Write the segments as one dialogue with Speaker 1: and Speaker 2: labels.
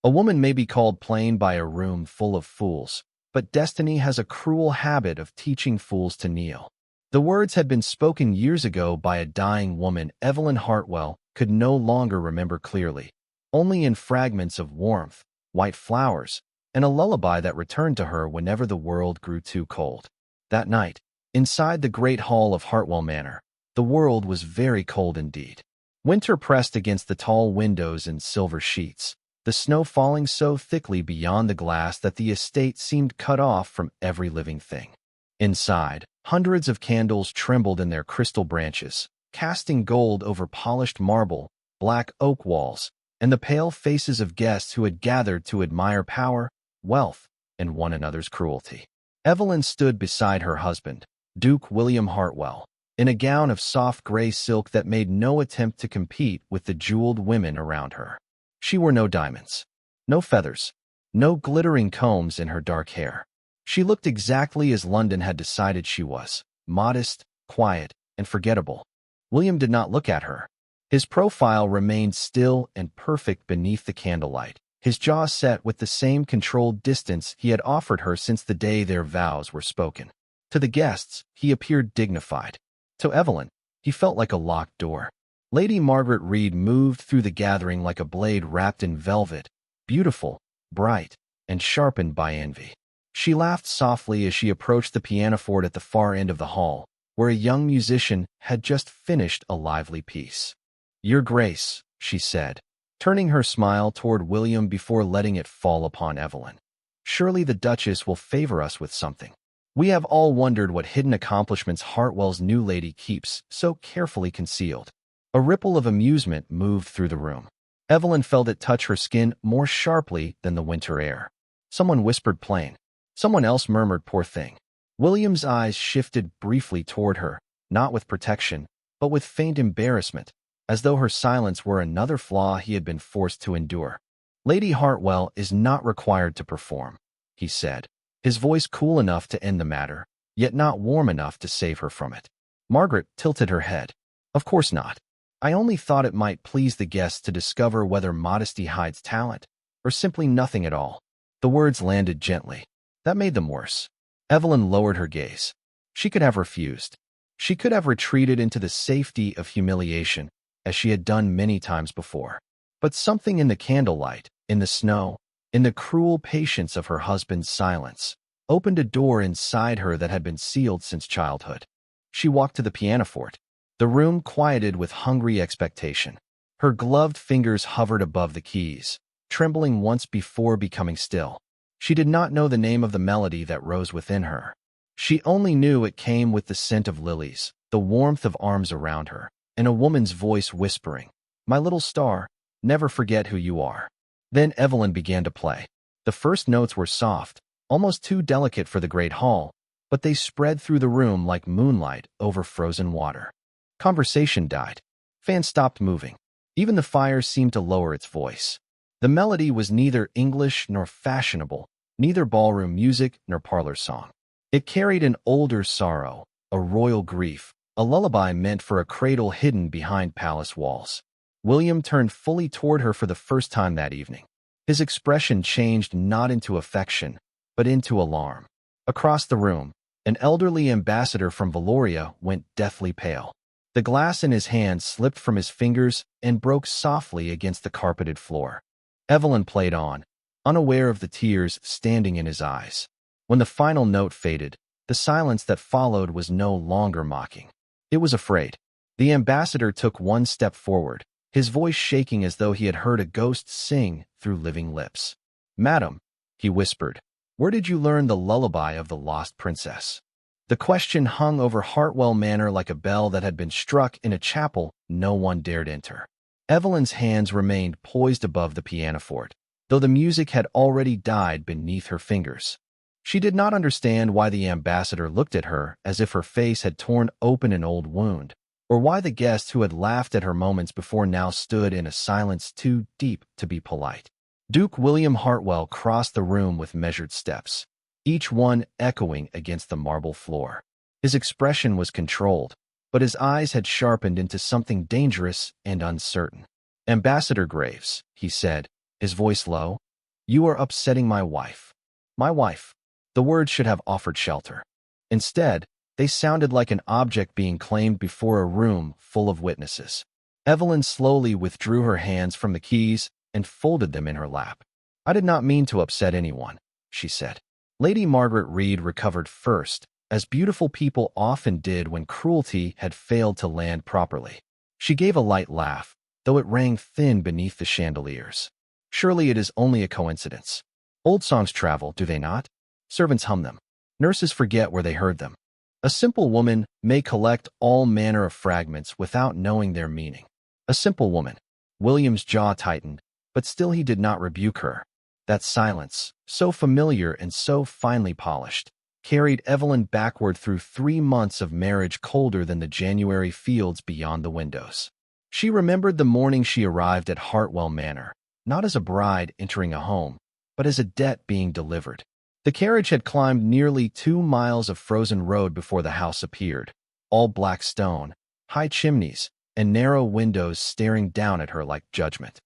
Speaker 1: A woman may be called plain by a room full of fools, but destiny has a cruel habit of teaching fools to kneel. The words had been spoken years ago by a dying woman Evelyn Hartwell could no longer remember clearly, only in fragments of warmth, white flowers, and a lullaby that returned to her whenever the world grew too cold. That night, inside the great hall of Hartwell Manor, the world was very cold indeed. Winter pressed against the tall windows in silver sheets, the snow falling so thickly beyond the glass that the estate seemed cut off from every living thing. Inside, hundreds of candles trembled in their crystal branches, casting gold over polished marble, black oak walls, and the pale faces of guests who had gathered to admire power, wealth, and one another's cruelty. Evelyn stood beside her husband, Duke William Hartwell, in a gown of soft gray silk that made no attempt to compete with the jeweled women around her. She wore no diamonds, no feathers, no glittering combs in her dark hair. She looked exactly as London had decided she was, modest, quiet, and forgettable. William did not look at her. His profile remained still and perfect beneath the candlelight, his jaw set with the same controlled distance he had offered her since the day their vows were spoken. To the guests, he appeared dignified. To Evelyn, he felt like a locked door. Lady Margaret Reed moved through the gathering like a blade wrapped in velvet, beautiful, bright, and sharpened by envy. She laughed softly as she approached the pianoforte at the far end of the hall, where a young musician had just finished a lively piece. "Your Grace," she said, turning her smile toward William before letting it fall upon Evelyn. "Surely the Duchess will favor us with something. We have all wondered what hidden accomplishments Hartwell's new lady keeps so carefully concealed." A ripple of amusement moved through the room. Evelyn felt it touch her skin more sharply than the winter air. Someone whispered plain. Someone else murmured poor thing. William's eyes shifted briefly toward her, not with protection, but with faint embarrassment, as though her silence were another flaw he had been forced to endure. "Lady Hartwell is not required to perform," he said, his voice cool enough to end the matter, yet not warm enough to save her from it. Margaret tilted her head. "Of course not. I only thought it might please the guests to discover whether modesty hides talent, or simply nothing at all." The words landed gently. That made them worse. Evelyn lowered her gaze. She could have refused. She could have retreated into the safety of humiliation, as she had done many times before. But something in the candlelight, in the snow, in the cruel patience of her husband's silence, opened a door inside her that had been sealed since childhood. She walked to the pianoforte, the room quieted with hungry expectation. Her gloved fingers hovered above the keys, trembling once before becoming still. She did not know the name of the melody that rose within her. She only knew it came with the scent of lilies, the warmth of arms around her, and a woman's voice whispering, "My little star, never forget who you are." Then Evelyn began to play. The first notes were soft, almost too delicate for the great hall, but they spread through the room like moonlight over frozen water. Conversation died. Fans stopped moving. Even the fire seemed to lower its voice. The melody was neither English nor fashionable, neither ballroom music nor parlor song. It carried an older sorrow, a royal grief, a lullaby meant for a cradle hidden behind palace walls. William turned fully toward her for the first time that evening. His expression changed not into affection, but into alarm. Across the room, an elderly ambassador from Valoria went deathly pale. The glass in his hand slipped from his fingers and broke softly against the carpeted floor. Evelyn played on, unaware of the tears standing in his eyes. When the final note faded, the silence that followed was no longer mocking. It was afraid. The ambassador took one step forward, his voice shaking as though he had heard a ghost sing through living lips. "Madam," he whispered, "where did you learn the lullaby of the lost princess?" The question hung over Hartwell Manor like a bell that had been struck in a chapel no one dared enter. Evelyn's hands remained poised above the pianoforte, though the music had already died beneath her fingers. She did not understand why the ambassador looked at her as if her face had torn open an old wound, or why the guests who had laughed at her moments before now stood in a silence too deep to be polite. Duke William Hartwell crossed the room with measured steps, each one echoing against the marble floor. His expression was controlled, but his eyes had sharpened into something dangerous and uncertain. "Ambassador Graves," he said, his voice low, You are upsetting my wife. My wife. The words should have offered shelter. Instead, they sounded like an object being claimed before a room full of witnesses. Evelyn slowly withdrew her hands from the keys and folded them in her lap. I did not mean to upset anyone, she said. Lady Margaret Reed recovered first, as beautiful people often did when cruelty had failed to land properly. She gave a light laugh, though it rang thin beneath the chandeliers. Surely it is only a coincidence. Old songs travel, do they not? Servants hum them. Nurses forget where they heard them. A simple woman may collect all manner of fragments without knowing their meaning. A simple woman. William's jaw tightened, but still he did not rebuke her. That silence, so familiar and so finely polished, carried Evelyn backward through 3 months of marriage colder than the January fields beyond the windows. She remembered the morning she arrived at Hartwell Manor, not as a bride entering a home, but as a debt being delivered. The carriage had climbed nearly 2 miles of frozen road before the house appeared, all black stone, high chimneys, and narrow windows staring down at her like judgment.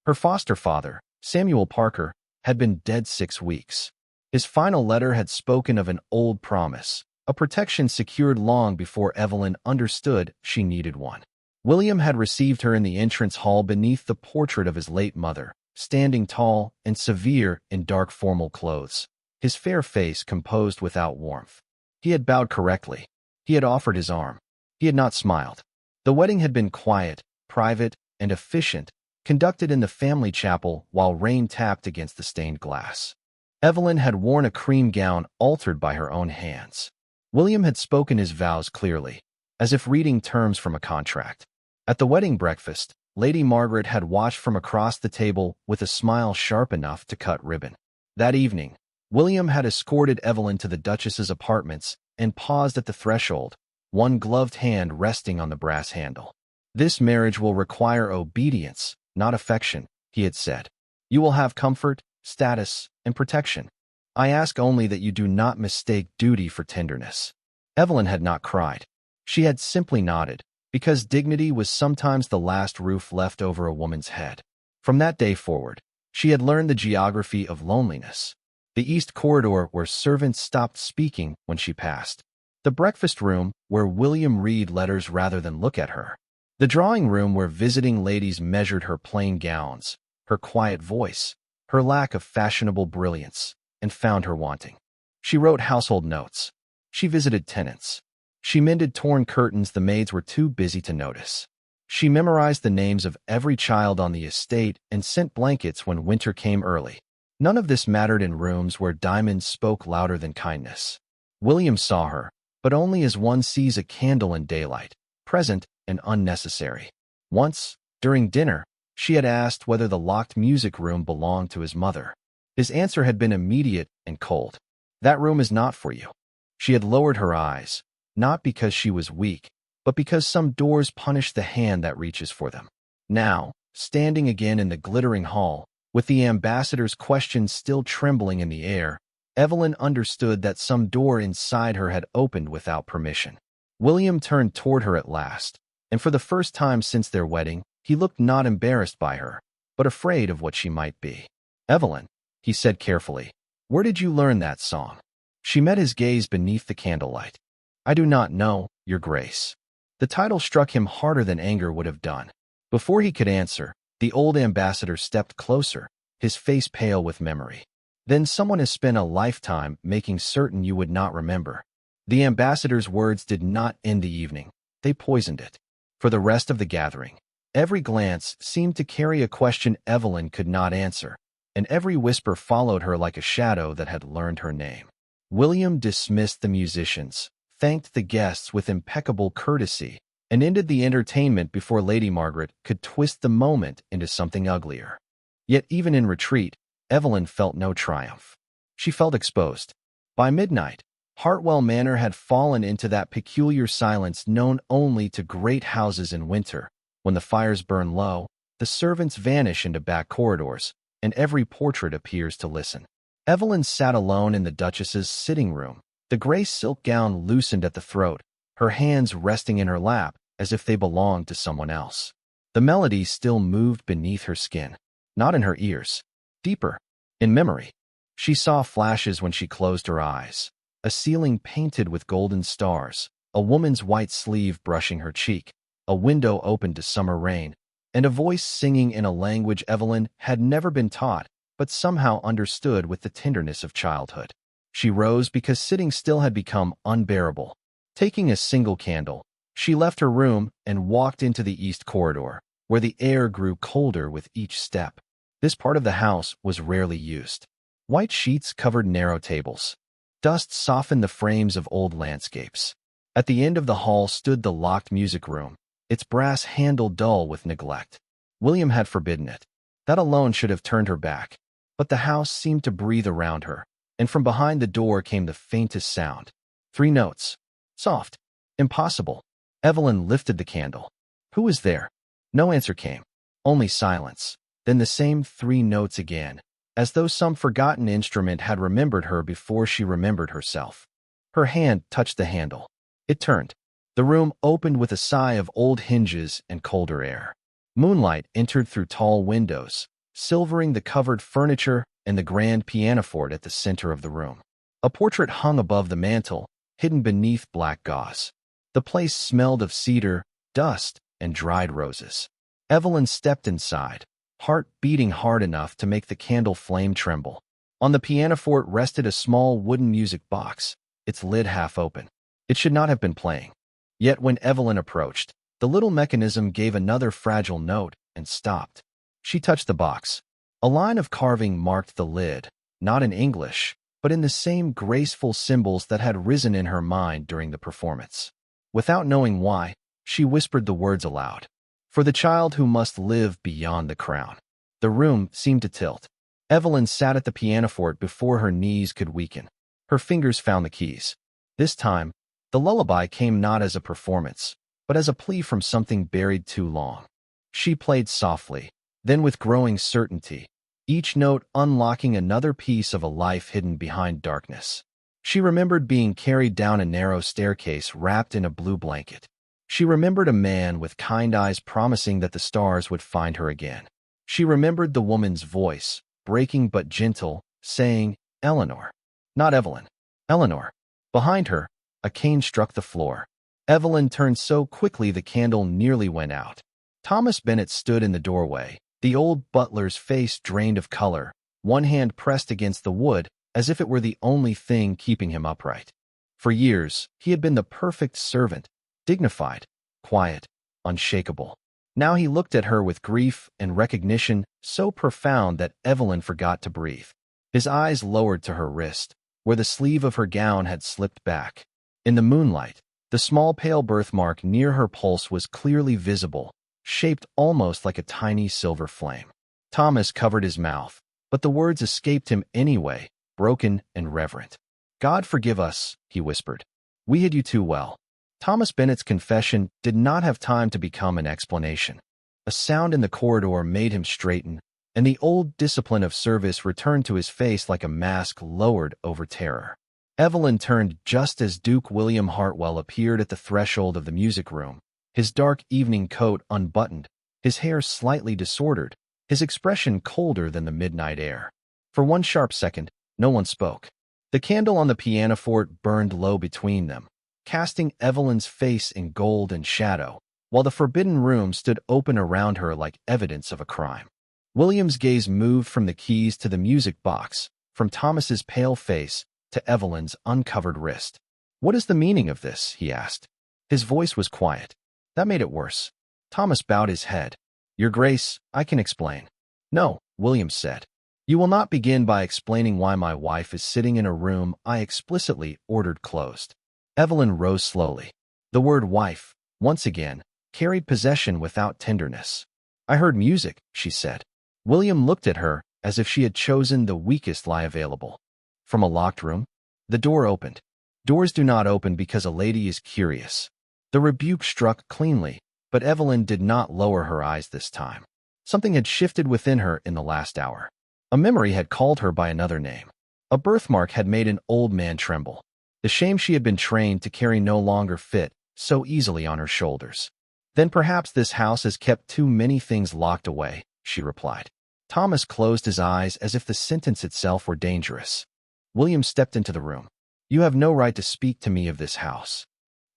Speaker 1: Her foster father, Samuel Parker, had been dead 6 weeks. His final letter had spoken of an old promise, a protection secured long before Evelyn understood she needed one. William had received her in the entrance hall beneath the portrait of his late mother, standing tall and severe in dark formal clothes, his fair face composed without warmth. He had bowed correctly. He had offered his arm. He had not smiled. The wedding had been quiet, private, and efficient, conducted in the family chapel while rain tapped against the stained glass. Evelyn had worn a cream gown altered by her own hands. William had spoken his vows clearly, as if reading terms from a contract. At the wedding breakfast, Lady Margaret had watched from across the table with a smile sharp enough to cut ribbon. That evening, William had escorted Evelyn to the Duchess's apartments and paused at the threshold, one gloved hand resting on the brass handle. This marriage will require obedience, not affection, he had said. You will have comfort, status, and protection. I ask only that you do not mistake duty for tenderness. Evelyn had not cried. She had simply nodded, because dignity was sometimes the last roof left over a woman's head. From that day forward, she had learned the geography of loneliness. The east corridor where servants stopped speaking when she passed. The breakfast room where William read letters rather than look at her. The drawing room where visiting ladies measured her plain gowns, her quiet voice, her lack of fashionable brilliance, and found her wanting. She wrote household notes. She visited tenants. She mended torn curtains the maids were too busy to notice. She memorized the names of every child on the estate and sent blankets when winter came early. None of this mattered in rooms where diamonds spoke louder than kindness. William saw her, but only as one sees a candle in daylight, present and unnecessary. Once, during dinner, she had asked whether the locked music room belonged to his mother. His answer had been immediate and cold. That room is not for you. She had lowered her eyes, not because she was weak, but because some doors punish the hand that reaches for them. Now, standing again in the glittering hall, with the ambassador's question still trembling in the air, Evelyn understood that some door inside her had opened without permission. William turned toward her at last, and for the first time since their wedding, he looked not embarrassed by her, but afraid of what she might be. Evelyn, he said carefully, where did you learn that song? She met his gaze beneath the candlelight. I do not know, Your Grace. The title struck him harder than anger would have done. Before he could answer, the old ambassador stepped closer, his face pale with memory. Then someone has spent a lifetime making certain you would not remember. The ambassador's words did not end the evening. They poisoned it. For the rest of the gathering, every glance seemed to carry a question Evelyn could not answer, and every whisper followed her like a shadow that had learned her name. William dismissed the musicians, thanked the guests with impeccable courtesy, and ended the entertainment before Lady Margaret could twist the moment into something uglier. Yet even in retreat, Evelyn felt no triumph. She felt exposed. By midnight, Hartwell Manor had fallen into that peculiar silence known only to great houses in winter. When the fires burn low, the servants vanish into back corridors, and every portrait appears to listen. Evelyn sat alone in the Duchess's sitting room, the gray silk gown loosened at the throat, her hands resting in her lap as if they belonged to someone else. The melody still moved beneath her skin, not in her ears. Deeper, In memory, she saw flashes when she closed her eyes. A ceiling painted with golden stars, a woman's white sleeve brushing her cheek, a window open to summer rain, and a voice singing in a language Evelyn had never been taught, but somehow understood with the tenderness of childhood. She rose because sitting still had become unbearable. Taking a single candle, she left her room and walked into the east corridor, where the air grew colder with each step. This part of the house was rarely used. White sheets covered narrow tables. Dust softened the frames of old landscapes. At the end of the hall stood the locked music room, its brass handle dull with neglect. William had forbidden it. That alone should have turned her back. But the house seemed to breathe around her, and from behind the door came the faintest sound. 3 notes. Soft. Impossible. Evelyn lifted the candle. Who was there? No answer came. Only silence. Then the same 3 notes again, as though some forgotten instrument had remembered her before she remembered herself. Her hand touched the handle. It turned. The room opened with a sigh of old hinges and colder air. Moonlight entered through tall windows, silvering the covered furniture and the grand pianoforte at the center of the room. A portrait hung above the mantel, hidden beneath black gauze. The place smelled of cedar, dust, and dried roses. Evelyn stepped inside, heart beating hard enough to make the candle flame tremble. On the pianoforte rested a small wooden music box, its lid half open. It should not have been playing. Yet when Evelyn approached, the little mechanism gave another fragile note and stopped. She touched the box. A line of carving marked the lid, not in English, but in the same graceful symbols that had risen in her mind during the performance. Without knowing why, she whispered the words aloud. For the child who must live beyond the crown. The room seemed to tilt. Evelyn sat at the pianoforte before her knees could weaken. Her fingers found the keys. This time, the lullaby came not as a performance, but as a plea from something buried too long. She played softly, then with growing certainty, each note unlocking another piece of a life hidden behind darkness. She remembered being carried down a narrow staircase wrapped in a blue blanket. She remembered a man with kind eyes promising that the stars would find her again. She remembered the woman's voice, breaking but gentle, saying, "Eleanor." Not Evelyn. Eleanor. Behind her, a cane struck the floor. Evelyn turned so quickly the candle nearly went out. Thomas Bennet stood in the doorway, the old butler's face drained of color, one hand pressed against the wood as if it were the only thing keeping him upright. For years, he had been the perfect servant, dignified, quiet, unshakable. Now he looked at her with grief and recognition so profound that Evelyn forgot to breathe. His eyes lowered to her wrist, where the sleeve of her gown had slipped back. In the moonlight, the small pale birthmark near her pulse was clearly visible, shaped almost like a tiny silver flame. Thomas covered his mouth, but the words escaped him anyway, broken and reverent. "God forgive us," he whispered. "We hid you too well." Thomas Bennet's confession did not have time to become an explanation. A sound in the corridor made him straighten, and the old discipline of service returned to his face like a mask lowered over terror. Evelyn turned just as Duke William Hartwell appeared at the threshold of the music room, his dark evening coat unbuttoned, his hair slightly disordered, his expression colder than the midnight air. For one sharp second, no one spoke. The candle on the pianoforte burned low between them, casting Evelyn's face in gold and shadow, while the forbidden room stood open around her like evidence of a crime. William's gaze moved from the keys to the music box, from Thomas's pale face to Evelyn's uncovered wrist. "What is the meaning of this?" he asked. His voice was quiet. That made it worse. Thomas bowed his head. "Your Grace, I can explain." "No," William said. "You will not begin by explaining why my wife is sitting in a room I explicitly ordered closed." Evelyn rose slowly. The word wife, once again, carried possession without tenderness. "I heard music," she said. William looked at her as if she had chosen the weakest lie available. "From a locked room?" The door opened. Doors do not open because a lady is curious. The rebuke struck cleanly, but Evelyn did not lower her eyes this time. Something had shifted within her in the last hour. A memory had called her by another name. A birthmark had made an old man tremble. The shame she had been trained to carry no longer fit so easily on her shoulders. "Then perhaps this house has kept too many things locked away," she replied. Thomas closed his eyes as if the sentence itself were dangerous. William stepped into the room. "You have no right to speak to me of this house."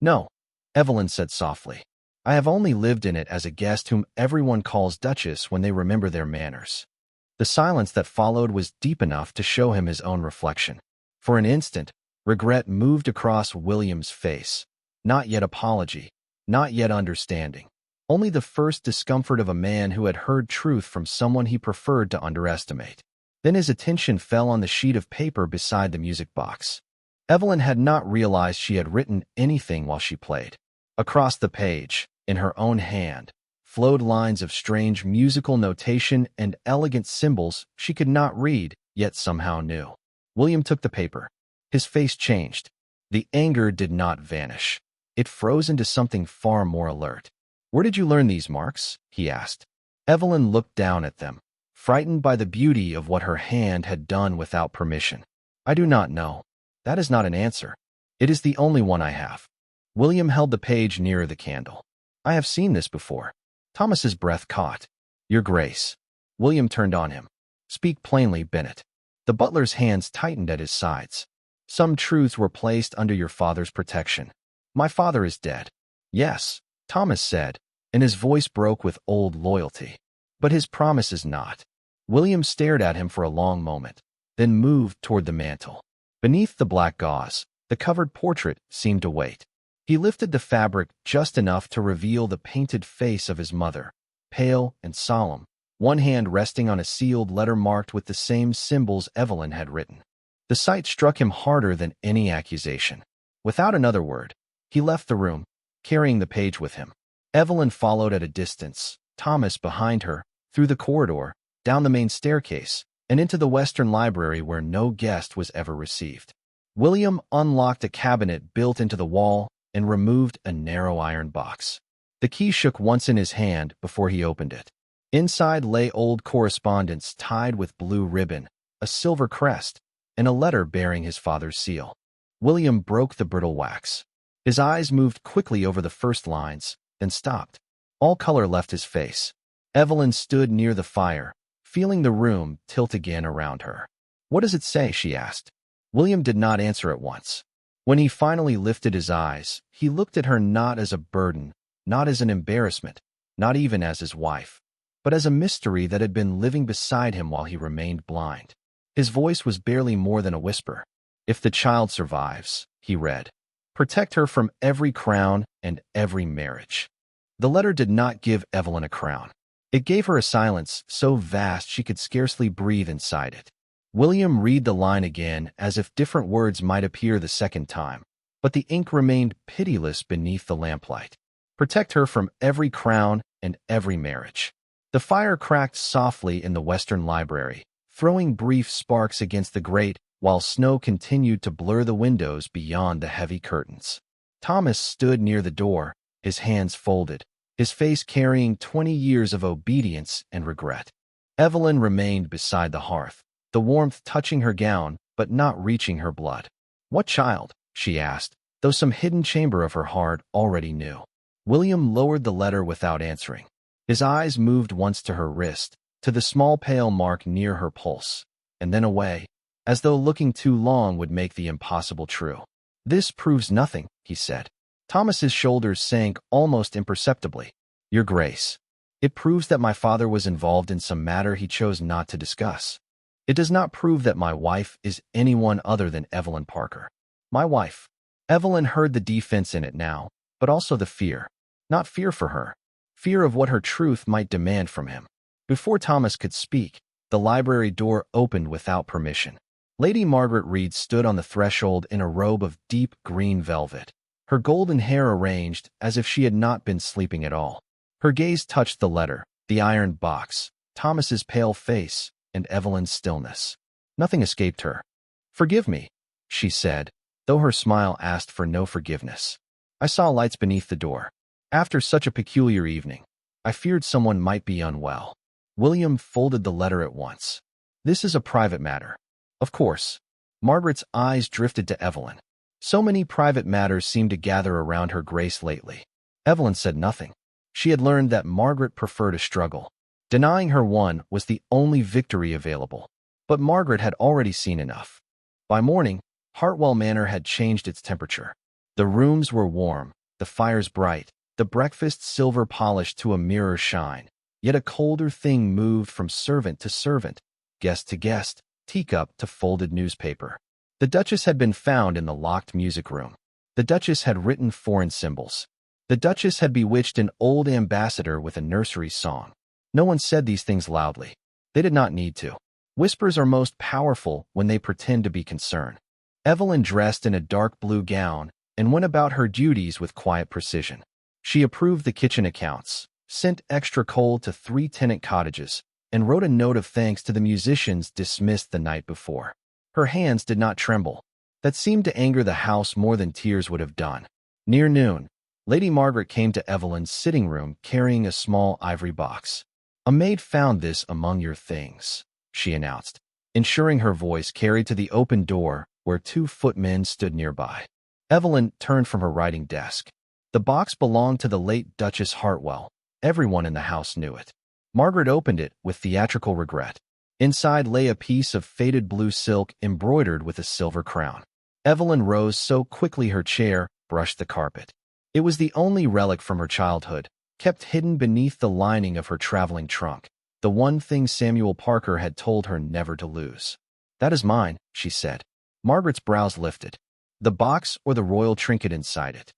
Speaker 1: "No," Evelyn said softly. "I have only lived in it as a guest whom everyone calls Duchess when they remember their manners." The silence that followed was deep enough to show him his own reflection. For an instant, regret moved across William's face. Not yet apology, not yet understanding. Only the first discomfort of a man who had heard truth from someone he preferred to underestimate. Then his attention fell on the sheet of paper beside the music box. Evelyn had not realized she had written anything while she played. Across the page, in her own hand, flowed lines of strange musical notation and elegant symbols she could not read, yet somehow knew. William took the paper. His face changed. The anger did not vanish. It froze into something far more alert. "Where did you learn these marks?" he asked. Evelyn looked down at them, frightened by the beauty of what her hand had done without permission. "I do not know. That is not an answer. It is the only one I have." William held the page nearer the candle. "I have seen this before." Thomas's breath caught. "Your Grace." William turned on him. "Speak plainly, Bennet." The butler's hands tightened at his sides. "Some truths were placed under your father's protection. My father is dead." "Yes," Thomas said, and his voice broke with old loyalty. "But his promise is not." William stared at him for a long moment, then moved toward the mantel. Beneath the black gauze, the covered portrait seemed to wait. He lifted the fabric just enough to reveal the painted face of his mother, pale and solemn, one hand resting on a sealed letter marked with the same symbols Evelyn had written. The sight struck him harder than any accusation. Without another word, he left the room, carrying the page with him. Evelyn followed at a distance, Thomas behind her, through the corridor, down the main staircase, and into the western library where no guest was ever received. William unlocked a cabinet built into the wall and removed a narrow iron box. The key shook once in his hand before he opened it. Inside lay old correspondence tied with blue ribbon, a silver crest, and a letter bearing his father's seal. William broke the brittle wax. His eyes moved quickly over the first lines, then stopped. All color left his face. Evelyn stood near the fire, feeling the room tilt again around her. "What does it say?" she asked. William did not answer at once. When he finally lifted his eyes, he looked at her not as a burden, not as an embarrassment, not even as his wife, but as a mystery that had been living beside him while he remained blind. His voice was barely more than a whisper. "If the child survives," he read, "protect her from every crown and every marriage." The letter did not give Evelyn a crown. It gave her a silence so vast she could scarcely breathe inside it. William read the line again as if different words might appear the second time, but the ink remained pitiless beneath the lamplight. "Protect her from every crown and every marriage." The fire cracked softly in the western library, throwing brief sparks against the grate while snow continued to blur the windows beyond the heavy curtains. Thomas stood near the door, his hands folded, his face carrying 20 years of obedience and regret. Evelyn remained beside the hearth, the warmth touching her gown but not reaching her blood. "What child?" she asked, though some hidden chamber of her heart already knew. William lowered the letter without answering. His eyes moved once to her wrist, to the small pale mark near her pulse, and then away, as though looking too long would make the impossible true. "This proves nothing," he said. Thomas's shoulders sank almost imperceptibly. "Your Grace, it proves that my father was involved in some matter he chose not to discuss. It does not prove that my wife is anyone other than Evelyn Parker." My wife. Evelyn heard the defense in it now, but also the fear. Not fear for her. Fear of what her truth might demand from him. Before Thomas could speak, the library door opened without permission. Lady Margaret Reed stood on the threshold in a robe of deep green velvet, her golden hair arranged as if she had not been sleeping at all. Her gaze touched the letter, the iron box, Thomas's pale face, and Evelyn's stillness. Nothing escaped her. "Forgive me," she said, though her smile asked for no forgiveness. "I saw lights beneath the door. After such a peculiar evening, I feared someone might be unwell." William folded the letter at once. "This is a private matter." "Of course." Margaret's eyes drifted to Evelyn. So many private matters seemed to gather around her Grace lately. Evelyn said nothing. She had learned that Margaret preferred a struggle. Denying her one was the only victory available. But Margaret had already seen enough. By morning, Hartwell Manor had changed its temperature. The rooms were warm, the fires bright, the breakfast silver polished to a mirror shine. Yet a colder thing moved from servant to servant, guest to guest, teacup to folded newspaper. The Duchess had been found in the locked music room. The Duchess had written foreign symbols. The Duchess had bewitched an old ambassador with a nursery song. No one said these things loudly. They did not need to. Whispers are most powerful when they pretend to be concerned. Evelyn dressed in a dark blue gown and went about her duties with quiet precision. She approved the kitchen accounts, sent extra coal to 3 tenant cottages, and wrote a note of thanks to the musicians dismissed the night before. Her hands did not tremble. That seemed to anger the house more than tears would have done. Near noon, Lady Margaret came to Evelyn's sitting room carrying a small ivory box. "A maid found this among your things," she announced, ensuring her voice carried to the open door where 2 footmen stood nearby. Evelyn turned from her writing desk. The box belonged to the late Duchess Hartwell. Everyone in the house knew it. Margaret opened it with theatrical regret. Inside lay a piece of faded blue silk embroidered with a silver crown. Evelyn rose so quickly her chair brushed the carpet. It was the only relic from her childhood, kept hidden beneath the lining of her traveling trunk, the one thing Samuel Parker had told her never to lose. "That is mine," she said. Margaret's brows lifted. The box or the royal trinket inside it?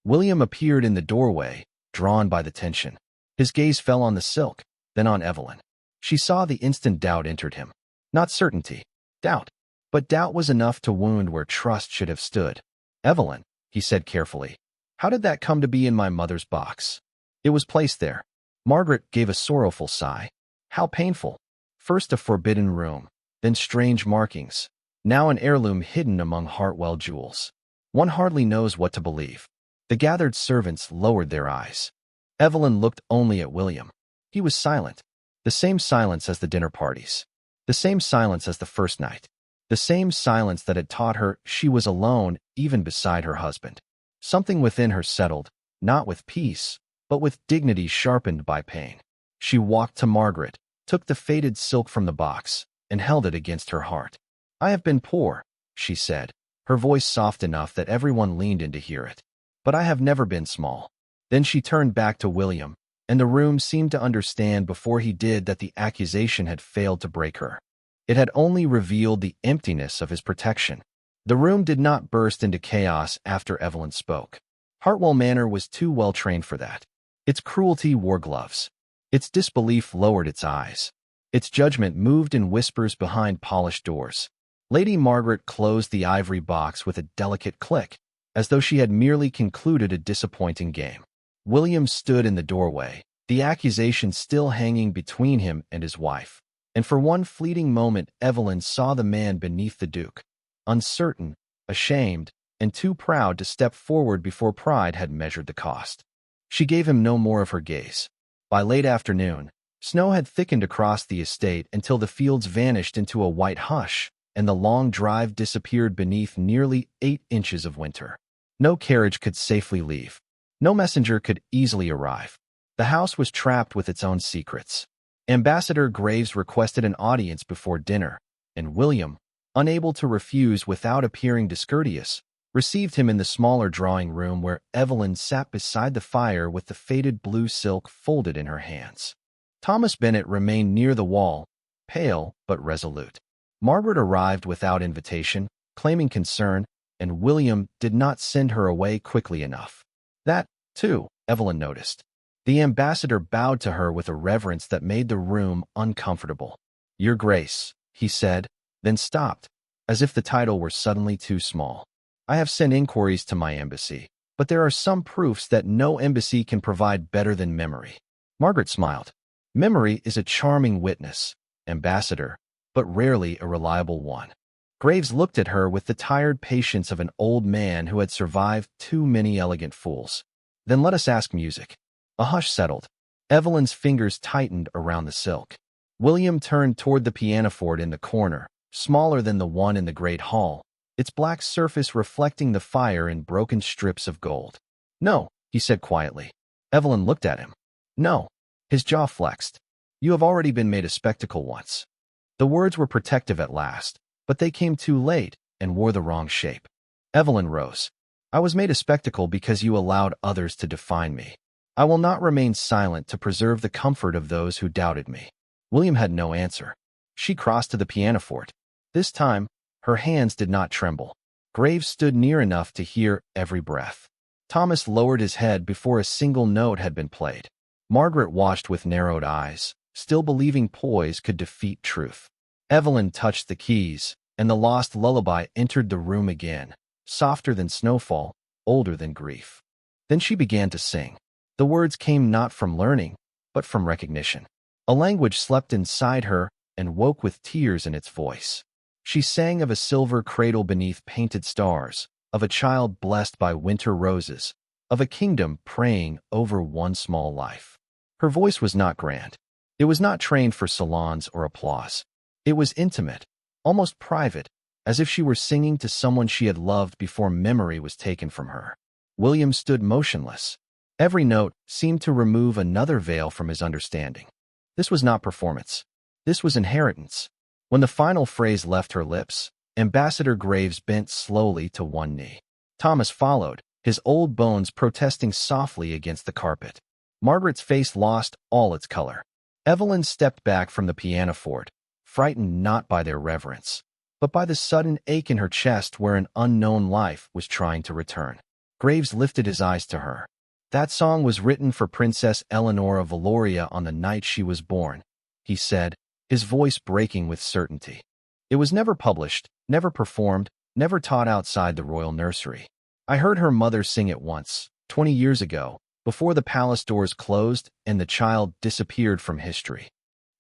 Speaker 1: William appeared in the doorway, drawn by the tension. His gaze fell on the silk, then on Evelyn. She saw the instant doubt entered him. Not certainty, doubt. But doubt was enough to wound where trust should have stood. "Evelyn," he said carefully, "how did that come to be in my mother's box?" "It was placed there." Margaret gave a sorrowful sigh. How painful. First a forbidden room, then strange markings. Now an heirloom hidden among Hartwell jewels. One hardly knows what to believe. The gathered servants lowered their eyes. Evelyn looked only at William. He was silent. The same silence as the dinner parties. The same silence as the first night. The same silence that had taught her she was alone even beside her husband. Something within her settled, not with peace, but with dignity sharpened by pain. She walked to Margaret, took the faded silk from the box, and held it against her heart. "I have been poor," she said, her voice soft enough that everyone leaned in to hear it. "But I have never been small." Then she turned back to William, and the room seemed to understand before he did that the accusation had failed to break her. It had only revealed the emptiness of his protection. The room did not burst into chaos after Evelyn spoke. Hartwell Manor was too well trained for that. Its cruelty wore gloves. Its disbelief lowered its eyes. Its judgment moved in whispers behind polished doors. Lady Margaret closed the ivory box with a delicate click, as though she had merely concluded a disappointing game. William stood in the doorway, the accusation still hanging between him and his wife. And for one fleeting moment Evelyn saw the man beneath the Duke, uncertain, ashamed, and too proud to step forward before pride had measured the cost. She gave him no more of her gaze. By late afternoon, snow had thickened across the estate until the fields vanished into a white hush, and the long drive disappeared beneath nearly 8 inches of winter. No carriage could safely leave. No messenger could easily arrive. The house was trapped with its own secrets. Ambassador Graves requested an audience before dinner, and William, unable to refuse without appearing discourteous, received him in the smaller drawing room where Evelyn sat beside the fire with the faded blue silk folded in her hands. Thomas Bennet remained near the wall, pale but resolute. Margaret arrived without invitation, claiming concern, and William did not send her away quickly enough. That, too, Evelyn noticed. The ambassador bowed to her with a reverence that made the room uncomfortable. "Your Grace," he said, then stopped, as if the title were suddenly too small. "I have sent inquiries to my embassy, but there are some proofs that no embassy can provide better than memory." Margaret smiled. "Memory is a charming witness, Ambassador, but rarely a reliable one." Graves looked at her with the tired patience of an old man who had survived too many elegant fools. "Then let us ask music." A hush settled. Evelyn's fingers tightened around the silk. William turned toward the pianoforte in the corner, smaller than the one in the great hall, its black surface reflecting the fire in broken strips of gold. "No," he said quietly. Evelyn looked at him. "No." His jaw flexed. You have already been made a spectacle once. The words were protective at last, but they came too late and wore the wrong shape. Evelyn rose. I was made a spectacle because you allowed others to define me. I will not remain silent to preserve the comfort of those who doubted me. William had no answer. She crossed to the pianoforte. This time, her hands did not tremble. Graves stood near enough to hear every breath. Thomas lowered his head before a single note had been played. Margaret watched with narrowed eyes, still believing poise could defeat truth. Evelyn touched the keys, and the lost lullaby entered the room again, softer than snowfall, older than grief. Then she began to sing. The words came not from learning, but from recognition. A language slept inside her and woke with tears in its voice. She sang of a silver cradle beneath painted stars, of a child blessed by winter roses, of a kingdom praying over one small life. Her voice was not grand. It was not trained for salons or applause. It was intimate, almost private, as if she were singing to someone she had loved before memory was taken from her. William stood motionless. Every note seemed to remove another veil from his understanding. This was not performance. This was inheritance. When the final phrase left her lips, Ambassador Graves bent slowly to one knee. Thomas followed, his old bones protesting softly against the carpet. Margaret's face lost all its color. Evelyn stepped back from the pianoforte, frightened not by their reverence, but by the sudden ache in her chest where an unknown life was trying to return. Graves lifted his eyes to her. That song was written for Princess Eleanor of Valoria on the night she was born, he said, his voice breaking with certainty. It was never published, never performed, never taught outside the royal nursery. I heard her mother sing it once, 20 years ago, before the palace doors closed and the child disappeared from history.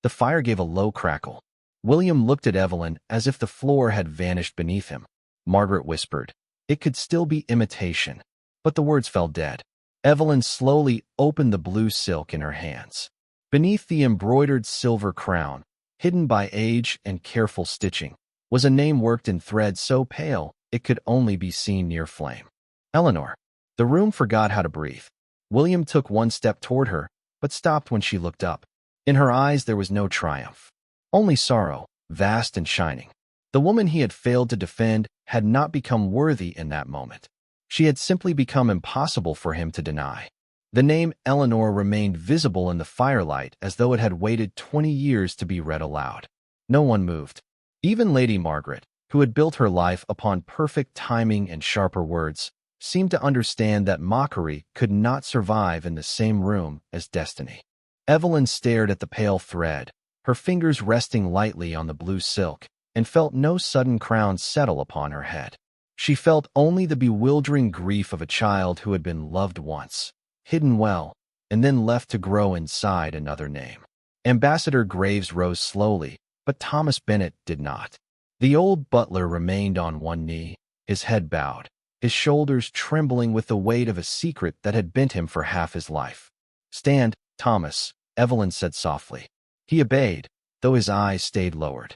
Speaker 1: The fire gave a low crackle. William looked at Evelyn as if the floor had vanished beneath him. Margaret whispered, "It could still be imitation." But the words fell dead. Evelyn slowly opened the blue silk in her hands. Beneath the embroidered silver crown, hidden by age and careful stitching, was a name worked in thread so pale it could only be seen near flame. Eleanor. The room forgot how to breathe. William took one step toward her, but stopped when she looked up. In her eyes there was no triumph, only sorrow, vast and shining. The woman he had failed to defend had not become worthy in that moment. She had simply become impossible for him to deny. The name Eleanor remained visible in the firelight as though it had waited 20 years to be read aloud. No one moved. Even Lady Margaret, who had built her life upon perfect timing and sharper words, seemed to understand that mockery could not survive in the same room as destiny. Evelyn stared at the pale thread, her fingers resting lightly on the blue silk, and felt no sudden crown settle upon her head. She felt only the bewildering grief of a child who had been loved once, hidden well, and then left to grow inside another name. Ambassador Graves rose slowly, but Thomas Bennet did not. The old butler remained on one knee, his head bowed, his shoulders trembling with the weight of a secret that had bent him for half his life. "Stand, Thomas," Evelyn said softly. He obeyed, though his eyes stayed lowered.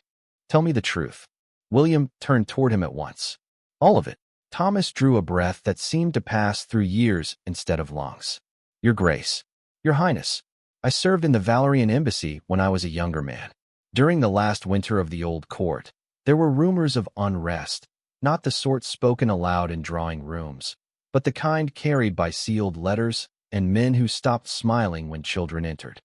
Speaker 1: "Tell me the truth." William turned toward him at once. "All of it." Thomas drew a breath that seemed to pass through years instead of lungs. "Your Grace, Your Highness, I served in the Valerian embassy when I was a younger man. During the last winter of the old court, there were rumors of unrest, not the sort spoken aloud in drawing rooms, but the kind carried by sealed letters and men who stopped smiling when children entered."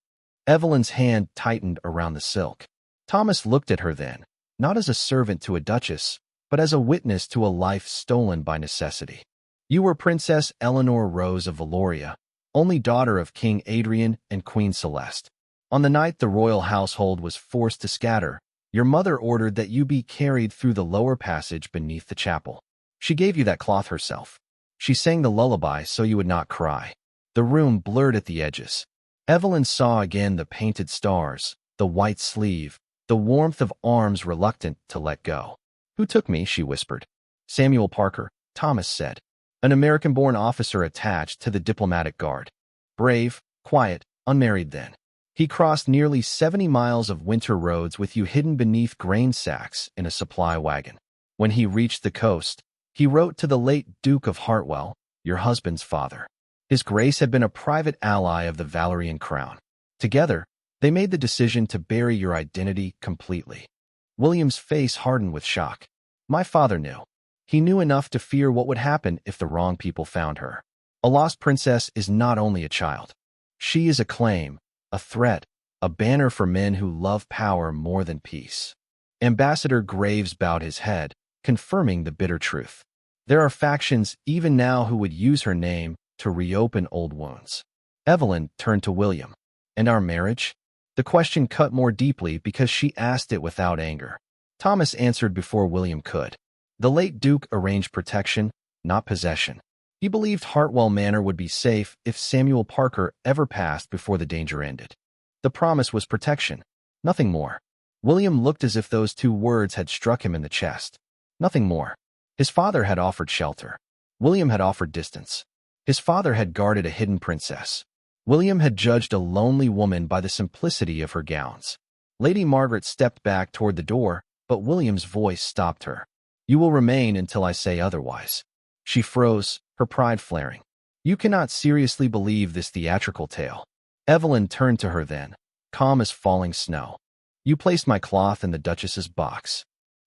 Speaker 1: Evelyn's hand tightened around the silk. Thomas looked at her then, not as a servant to a duchess, but as a witness to a life stolen by necessity. "You were Princess Eleanor Rose of Valoria, only daughter of King Adrian and Queen Celeste. On the night the royal household was forced to scatter, your mother ordered that you be carried through the lower passage beneath the chapel. She gave you that cloth herself. She sang the lullaby so you would not cry." The room blurred at the edges. Evelyn saw again the painted stars, the white sleeve, the warmth of arms reluctant to let go. "Who took me?" she whispered. "Samuel Parker," Thomas said, "an American-born officer attached to the diplomatic guard. Brave, quiet, unmarried then. He crossed nearly 70 miles of winter roads with you hidden beneath grain sacks in a supply wagon. When he reached the coast, he wrote to the late Duke of Hartwell, your husband's father. His Grace had been a private ally of the Valerian crown. Together, They made the decision to bury your identity completely. William's face hardened with shock. My father knew. He knew enough to fear what would happen if the wrong people found her. A lost princess is not only a child. She is a claim, a threat, a banner for men who love power more than peace. Ambassador Graves bowed his head, confirming the bitter truth. There are factions even now who would use her name to reopen old wounds. Evelyn turned to William. And our marriage? The question cut more deeply because she asked it without anger. Thomas answered before William could. The late Duke arranged protection, not possession. He believed Hartwell Manor would be safe if Samuel Parker ever passed before the danger ended. The promise was protection, nothing more. William looked as if those two words had struck him in the chest. Nothing more. His father had offered shelter. William had offered distance. His father had guarded a hidden princess. William had judged a lonely woman by the simplicity of her gowns. Lady Margaret stepped back toward the door, but William's voice stopped her. You will remain until I say otherwise. She froze, her pride flaring. You cannot seriously believe this theatrical tale. Evelyn turned to her then, calm as falling snow. You placed my cloth in the Duchess's box.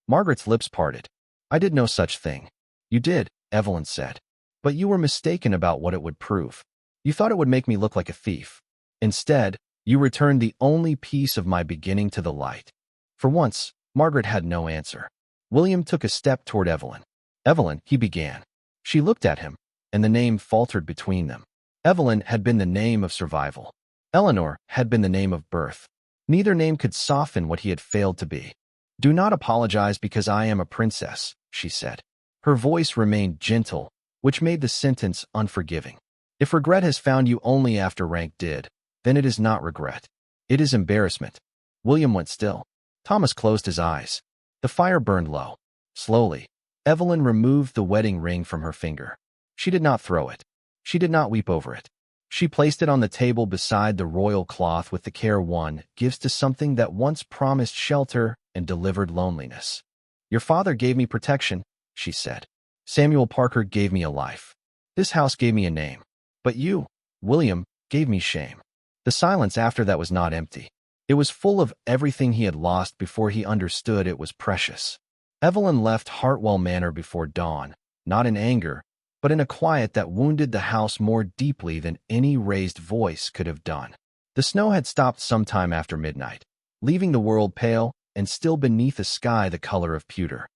Speaker 1: Margaret's lips parted. I did no such thing. You did, Evelyn said. But you were mistaken about what it would prove. You thought it would make me look like a thief. Instead, you returned the only piece of my beginning to the light. For once, Margaret had no answer. William took a step toward Evelyn. Evelyn, he began. She looked at him, and the name faltered between them. Evelyn had been the name of survival. Eleanor had been the name of birth. Neither name could soften what he had failed to be. Do not apologize because I am a princess, she said. Her voice remained gentle, which made the sentence unforgiving. If regret has found you only after rank did, then it is not regret. It is embarrassment. William went still. Thomas closed his eyes. The fire burned low. Slowly, Evelyn removed the wedding ring from her finger. She did not throw it. She did not weep over it. She placed it on the table beside the royal cloth with the care one gives to something that once promised shelter and delivered loneliness. Your father gave me protection, she said. Samuel Parker gave me a life. This house gave me a name. But you, William, gave me shame. The silence after that was not empty. It was full of everything he had lost before he understood it was precious. Evelyn left Hartwell Manor before dawn, not in anger, but in a quiet that wounded the house more deeply than any raised voice could have done. The snow had stopped sometime after midnight, leaving the world pale and still beneath a sky the color of pewter.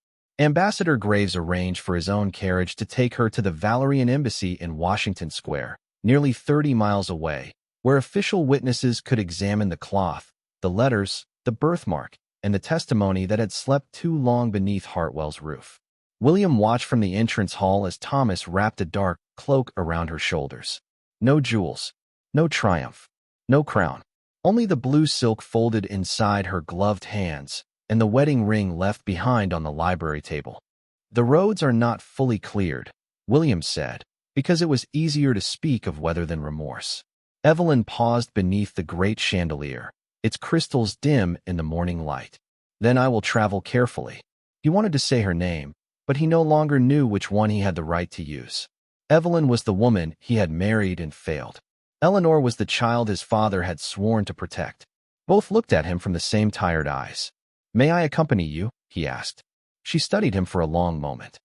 Speaker 1: Ambassador Graves arranged for his own carriage to take her to the Valerian Embassy in Washington Square, nearly 30 miles away, where official witnesses could examine the cloth, the letters, the birthmark, and the testimony that had slept too long beneath Hartwell's roof. William watched from the entrance hall as Thomas wrapped a dark cloak around her shoulders. No jewels, no triumph, no crown. Only the blue silk folded inside her gloved hands, and the wedding ring left behind on the library table. The roads are not fully cleared, William said, because it was easier to speak of weather than remorse. Evelyn paused beneath the great chandelier, its crystals dim in the morning light. Then I will travel carefully. He wanted to say her name, but he no longer knew which one he had the right to use. Evelyn was the woman he had married and failed. Eleanor was the child his father had sworn to protect. Both looked at him from the same tired eyes. May I accompany you? He asked. She studied him for a long moment.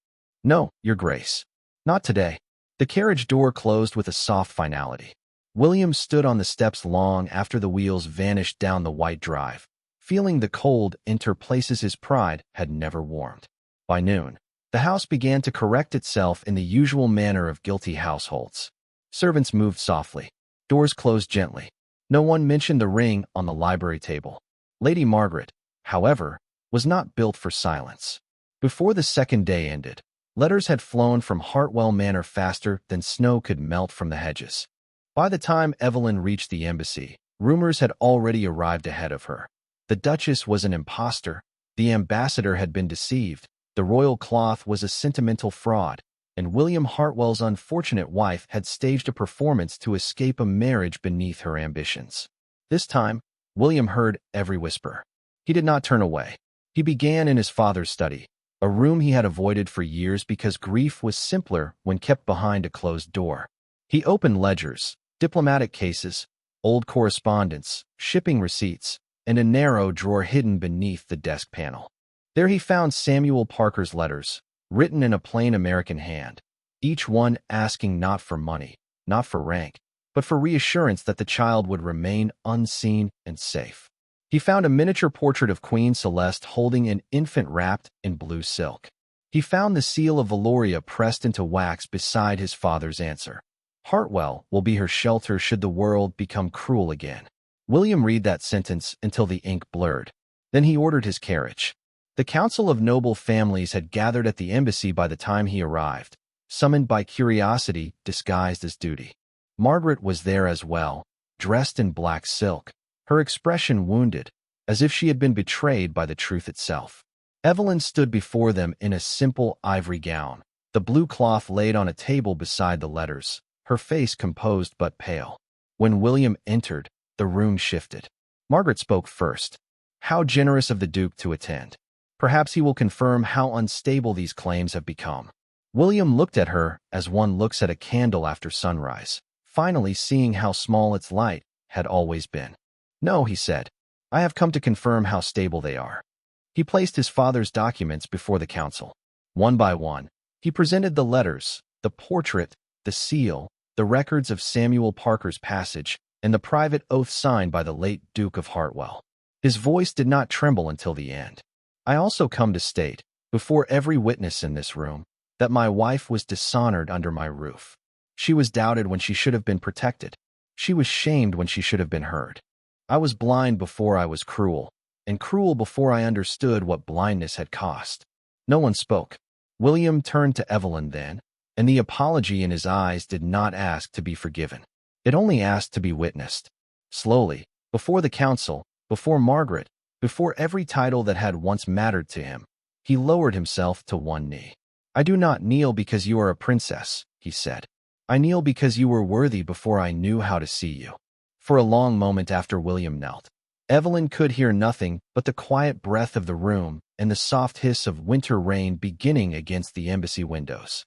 Speaker 1: No, Your Grace. Not today. The carriage door closed with a soft finality. William stood on the steps long after the wheels vanished down the white drive, feeling the cold enter places his pride had never warmed. By noon, the house began to correct itself in the usual manner of guilty households. Servants moved softly. Doors closed gently. No one mentioned the ring on the library table. Lady Margaret, however, was not built for silence. Before the second day ended, letters had flown from Hartwell Manor faster than snow could melt from the hedges. By the time Evelyn reached the embassy, rumors had already arrived ahead of her. The Duchess was an impostor, the ambassador had been deceived, the royal cloth was a sentimental fraud, and William Hartwell's unfortunate wife had staged a performance to escape a marriage beneath her ambitions. This time, William heard every whisper. He did not turn away. He began in his father's study, a room he had avoided for years because grief was simpler when kept behind a closed door. He opened ledgers, diplomatic cases, old correspondence, shipping receipts, and a narrow drawer hidden beneath the desk panel. There he found Samuel Parker's letters, written in a plain American hand, each one asking not for money, not for rank, but for reassurance that the child would remain unseen and safe. He found a miniature portrait of Queen Celeste holding an infant wrapped in blue silk. He found the seal of Valoria pressed into wax beside his father's answer. Hartwell will be her shelter should the world become cruel again. William read that sentence until the ink blurred. Then he ordered his carriage. The council of noble families had gathered at the embassy by the time he arrived, summoned by curiosity disguised as duty. Margaret was there as well, dressed in black silk, her expression wounded, as if she had been betrayed by the truth itself. Evelyn stood before them in a simple ivory gown, the blue cloth laid on a table beside the letters, her face composed but pale. When William entered, the room shifted. Margaret spoke first. How generous of the Duke to attend. Perhaps he will confirm how unstable these claims have become. William looked at her as one looks at a candle after sunrise, finally seeing how small its light had always been. No, he said. I have come to confirm how stable they are. He placed his father's documents before the council. One by one, he presented the letters, the portrait, the seal, the records of Samuel Parker's passage, and the private oath signed by the late Duke of Hartwell. His voice did not tremble until the end. I also come to state, before every witness in this room, that my wife was dishonored under my roof. She was doubted when she should have been protected. She was shamed when she should have been heard. I was blind before I was cruel, and cruel before I understood what blindness had cost. No one spoke. William turned to Evelyn then, and the apology in his eyes did not ask to be forgiven. It only asked to be witnessed. Slowly, before the council, before Margaret, before every title that had once mattered to him, he lowered himself to one knee. I do not kneel because you are a princess, he said. I kneel because you were worthy before I knew how to see you. For a long moment after William knelt, Evelyn could hear nothing but the quiet breath of the room and the soft hiss of winter rain beginning against the embassy windows.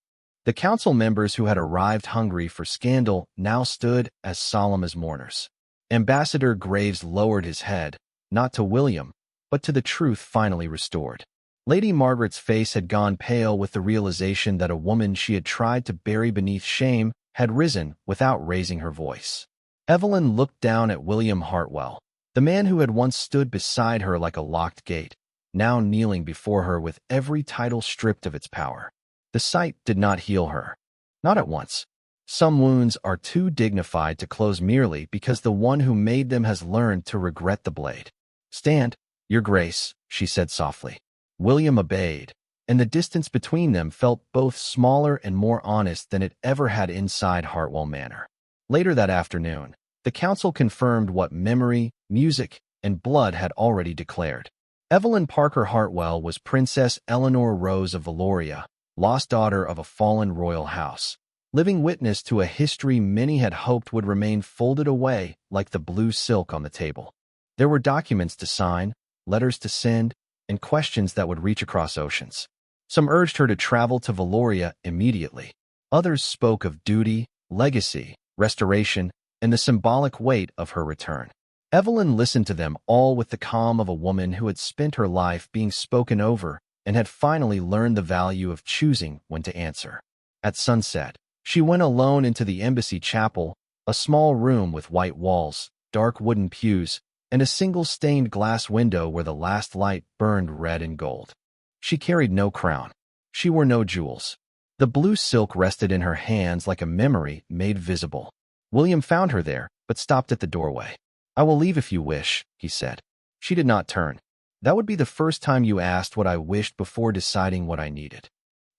Speaker 1: The council members who had arrived hungry for scandal now stood as solemn as mourners. Ambassador Graves lowered his head, not to William, but to the truth finally restored. Lady Margaret's face had gone pale with the realization that a woman she had tried to bury beneath shame had risen without raising her voice. Evelyn looked down at William Hartwell, the man who had once stood beside her like a locked gate, now kneeling before her with every title stripped of its power. The sight did not heal her. Not at once. Some wounds are too dignified to close merely because the one who made them has learned to regret the blade. Stand, Your Grace, she said softly. William obeyed, and the distance between them felt both smaller and more honest than it ever had inside Hartwell Manor. Later that afternoon, the council confirmed what memory, music, and blood had already declared. Evelyn Parker Hartwell was Princess Eleanor Rose of Valoria, lost daughter of a fallen royal house, living witness to a history many had hoped would remain folded away like the blue silk on the table. There were documents to sign, letters to send, and questions that would reach across oceans. Some urged her to travel to Valoria immediately. Others spoke of duty, legacy, restoration, and the symbolic weight of her return. Evelyn listened to them all with the calm of a woman who had spent her life being spoken over and had finally learned the value of choosing when to answer. At sunset, she went alone into the embassy chapel, a small room with white walls, dark wooden pews, and a single stained glass window where the last light burned red and gold. She carried no crown. She wore no jewels. The blue silk rested in her hands like a memory made visible. William found her there, but stopped at the doorway. I will leave if you wish, he said. She did not turn. That would be the first time you asked what I wished before deciding what I needed.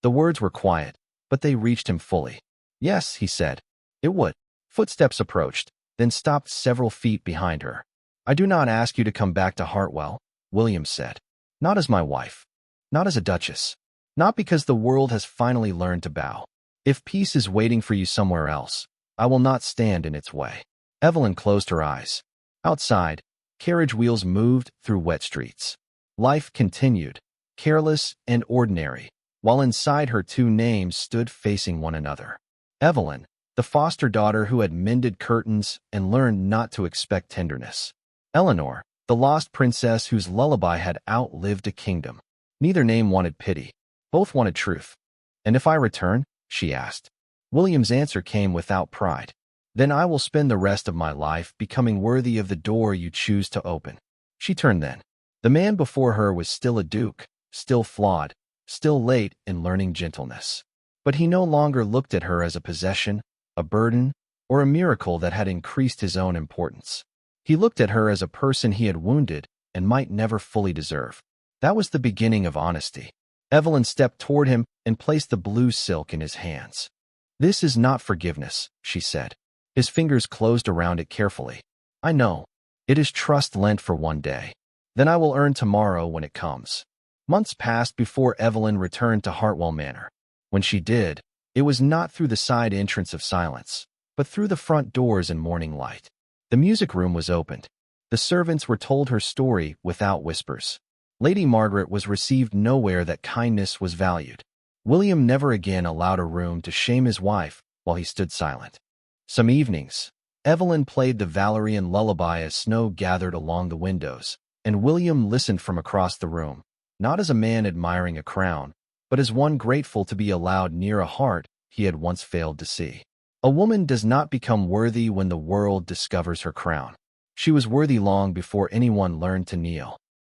Speaker 1: The words were quiet, but they reached him fully. Yes, he said. It would. Footsteps approached, then stopped several feet behind her. I do not ask you to come back to Hartwell, William said. Not as my wife. Not as a duchess. Not because the world has finally learned to bow. If peace is waiting for you somewhere else, I will not stand in its way. Evelyn closed her eyes. Outside, carriage wheels moved through wet streets. Life continued, careless and ordinary, while inside her two names stood facing one another. Evelyn, the foster daughter who had mended curtains and learned not to expect tenderness. Eleanor, the lost princess whose lullaby had outlived a kingdom. Neither name wanted pity. Both wanted truth. "And if I return?" she asked. William's answer came without pride. "Then I will spend the rest of my life becoming worthy of the door you choose to open." She turned then. The man before her was still a duke, still flawed, still late in learning gentleness. But he no longer looked at her as a possession, a burden, or a miracle that had increased his own importance. He looked at her as a person he had wounded and might never fully deserve. That was the beginning of honesty. Evelyn stepped toward him and placed the blue silk in his hands. "This is not forgiveness," she said. His fingers closed around it carefully. "I know. It is trust lent for one day. Then I will earn tomorrow when it comes." Months passed before Evelyn returned to Hartwell Manor. When she did, it was not through the side entrance of silence, but through the front doors and morning light. The music room was opened. The servants were told her story without whispers. Lady Margaret was received nowhere that kindness was valued. William never again allowed a room to shame his wife while he stood silent. Some evenings, Evelyn played the Valerian lullaby as snow gathered along the windows, and William listened from across the room, not as a man admiring a crown, but as one grateful to be allowed near a heart he had once failed to see. A woman does not become worthy when the world discovers her crown. She was worthy long before anyone learned to kneel.